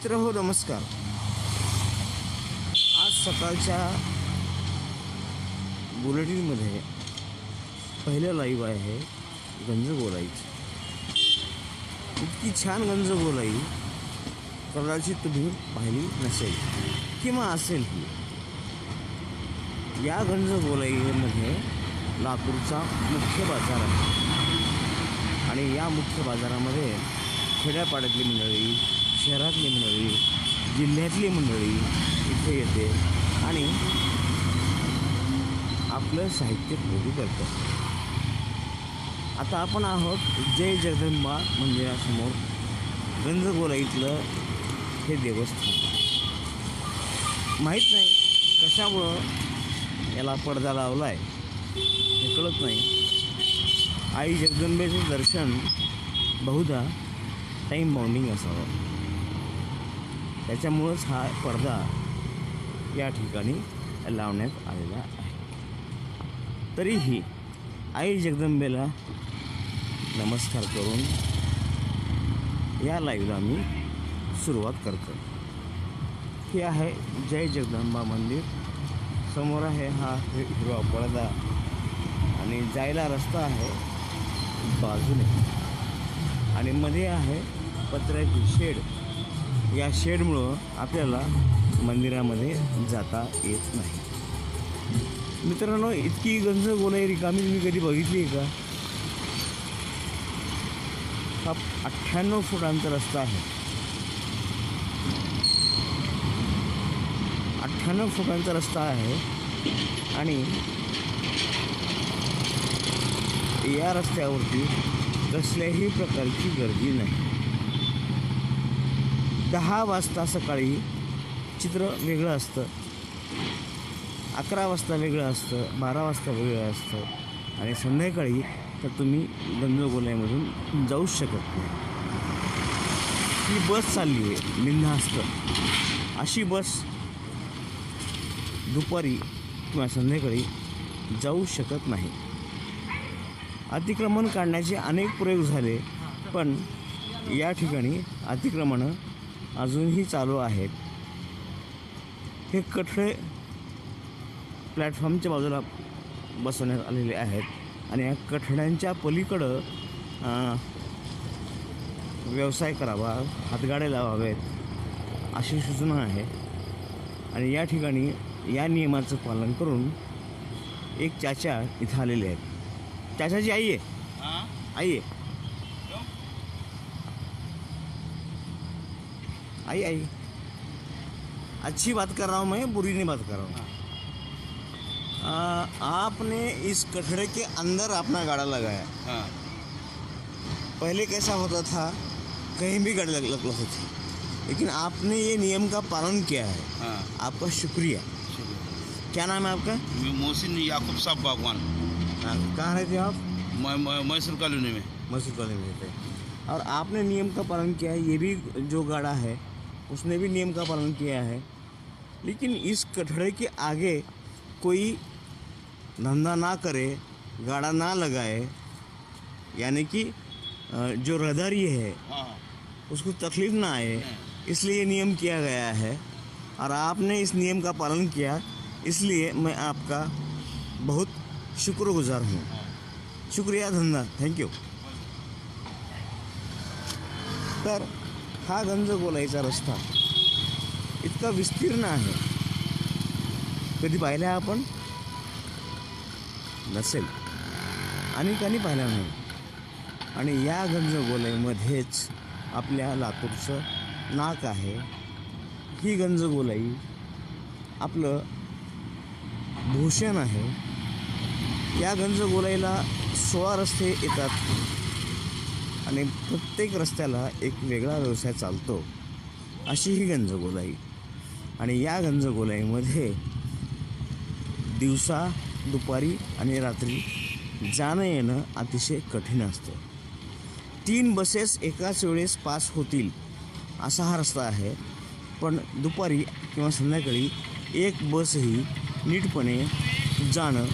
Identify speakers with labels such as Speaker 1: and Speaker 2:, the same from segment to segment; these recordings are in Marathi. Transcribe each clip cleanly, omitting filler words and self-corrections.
Speaker 1: मित्रहो नमस्कार. आज सकाळच्या बुलेटिनमध्ये पहिलं लाईव्ह आहे गंजगोलाईचं. इतकी छान गंजगोलाई कदाचित तुम्ही पाहिली नसेल किंवा असेल ही. या गंजगोलाईमध्ये लातूरचा मुख्य बाजार आहे आणि या मुख्य बाजारामध्ये खेड्यापाड्यातली मंडळी, शहरातली मंडळी, जिल्ह्यातली मंडळी इथे येते आणि आपलं साहित्य खरेदी करतात. आता आपण आहोत जय जगदंबा मंदिरासमोर. गंजगोलाईतलं हे देवस्थान. माहीत नाही कशामुळं याला पडदा लावला आहे हे कळत नाही. आई जगदंबेचं दर्शन बहुधा टाईम बाउंडिंग असावं, त्याच्यामुळंच हा पडदा या ठिकाणी लावण्यात आलेला आहे. तरीही आई जगदंबेला नमस्कार करून या लाईव्हला मी सुरुवात करतो. हे आहे जय जगदंबा मंदिर. समोर आहे हा हिरवा पडदा आणि जायला रस्ता आहे बाजूने आणि मध्ये आहे पत्र्याची शेड. या शेडमुळं आपल्याला मंदिरामध्ये जाता येत नाही. मित्रांनो, इतकी गंजगोलाई रिकामी तुम्ही कधी बघितली आहे का? हा 98 फुटांचा रस्ता आहे. 98 फुटांचा रस्ता आहे आणि या रस्त्यावरती कसल्याही प्रकारची गर्दी नाही. 10 वाजता सकाळी चित्र वेगळं असतं, 11 वाजता वेगळं असतं, 12 वाजता वेगळं असतं आणि संध्याकाळी तर तुम्ही गंजगोलाईमधून जाऊच शकत नाही. ही बस चालली आहे बिनधास्त. अशी बस दुपारी किंवा संध्याकाळी जाऊ शकत नाही. अतिक्रमण काढण्याचे अनेक प्रयोग झाले, पण या ठिकाणी अतिक्रमणं अजूनही चालू आहेत. हे कठडे प्लॅटफॉर्मच्या बाजूला बसवण्यात आलेले आहेत आणि या कठड्यांच्या पलीकडं व्यवसाय करावा, हातगाड्या लावावेत अशी सूचना आहे. आणि या ठिकाणी या नियमाचं पालन करून एक चाचा इथं आलेले आहेत. चाचा जी आइए, आइए, आइए, आइए. अच्छी बात कर रहा हूँ मैं, बुरी नहीं बात कर रहा हूँ. आपने इस कठड़े के अंदर अपना गाड़ा लगाया.
Speaker 2: हाँ.
Speaker 1: पहले कैसा होता था, कहीं भी गाड़ी लग होती थी, लेकिन आपने ये नियम का पालन किया है.
Speaker 2: हाँ.
Speaker 1: आपका शुक्रिया. क्या नाम है आपका?
Speaker 2: मोहसिन याकूब साहब बागवान.
Speaker 1: कहाँ रहते हो आप?
Speaker 2: मैसूर कॉलोनी में.
Speaker 1: मसूर कॉलोनी में रहते हैं. और आपने नियम का पालन किया है. ये भी जो गाड़ा है उसने भी नियम का पालन किया है, लेकिन इस कठड़े के आगे कोई धंधा ना करे, गाड़ा ना लगाए, यानी कि जो रहदारी है
Speaker 2: हाँ.
Speaker 1: उसको तकलीफ़ ना आए, इसलिए ये नियम किया गया है. और आपने इस नियम का पालन किया, इसलिए मैं आपका बहुत शुक्रगुजार हूँ. शुक्रिया, धन्यवाद, थँक्यू. तर हा गंजगोलाईचा रस्ता इतका विस्तीर्ण आहे. कधी पाहिला आपण नसेल, अनेकांनी पाहिला नाही. आणि या गंजगोलाईमध्येच आपल्या लातूरचं नाक आहे. ही गंजगोलाई आपलं भूषण आहे. या गंजगोलाईला 16 रस्ते येतात आणि प्रत्येक रस्त्याला एक वेगळा व्यवसाय चालतो. अशी ही गंजगोलाई. आणि या गंजगोलाईमध्ये दिवसा, दुपारी आणि रात्री जाणं येणं अतिशय कठीण असतं. 3 बसेस एकाच वेळेस पास होतील असा हा रस्ता आहे, पण दुपारी किंवा संध्याकाळी एक बसही नीटपणे जाणं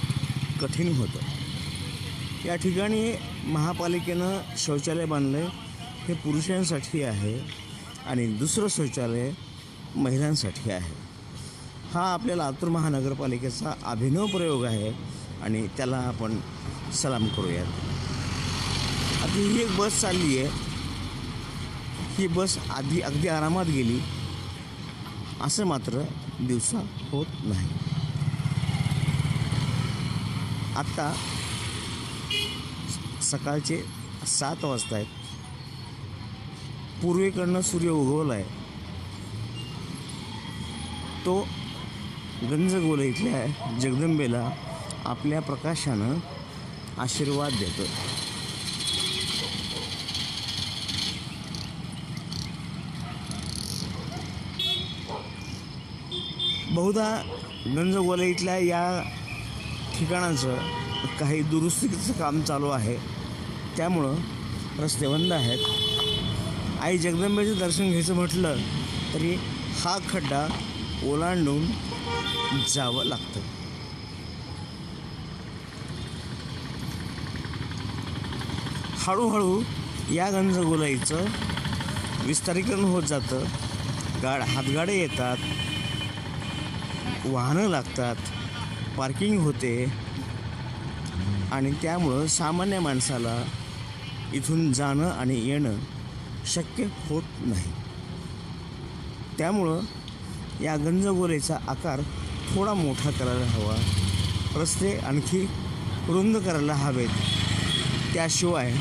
Speaker 1: कठीण होतं. या ठिकाणी महापालिकेनं शौचालय बांधलं आहे. हे पुरुषांसाठी आहे आणि दुसरं शौचालय महिलांसाठी आहे. हा आपल्या लातूर महानगरपालिकेचा अभिनव प्रयोग आहे आणि त्याला आपण सलाम करूयात. आता ही एक बस चालली आहे. ही बस अगदी आरामात गेली असं मात्र दिवसा होत नाही. आत्ता सकाळचे 7 वाजता आहेत. पूर्वेकडनं सूर्य उगवला आहे. तो गंजगोले इथल्या जगदंबेला आपल्या प्रकाशानं आशीर्वाद देतो. बहुधा गंजगोले इथल्या या ठिकाणाचं काही दुरुस्तीचं काम चालू आहे, त्यामुळं रस्ते बंद आहेत. आई जगदंबेचं दर्शन घ्यायचं म्हटलं तरी हा खड्डा ओलांडून जावं लागतं. हळूहळू या गंजगोलाईचं विस्तारीकरण होत जातं. हातगाडे येतात, वाहनं लागतात, पार्किंग होते आणि त्यामुळं सामान्य माणसाला इथून जाणं आणि येणं शक्य होत नाही. त्यामुळं या गंजगोलेचा आकार थोडा मोठा करायला हवा. रस्ते आणखी रुंद करायला हवेत. त्याशिवाय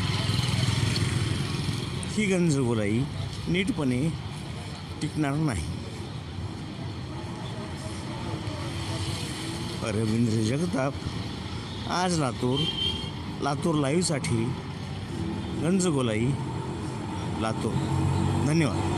Speaker 1: ही गंजगोलाई नीटपणे टिकणार नाही. रवींद्र जगताप, आज लातूर लाईव्हसाठी गंजगोलाई, लातूर. धन्यवाद.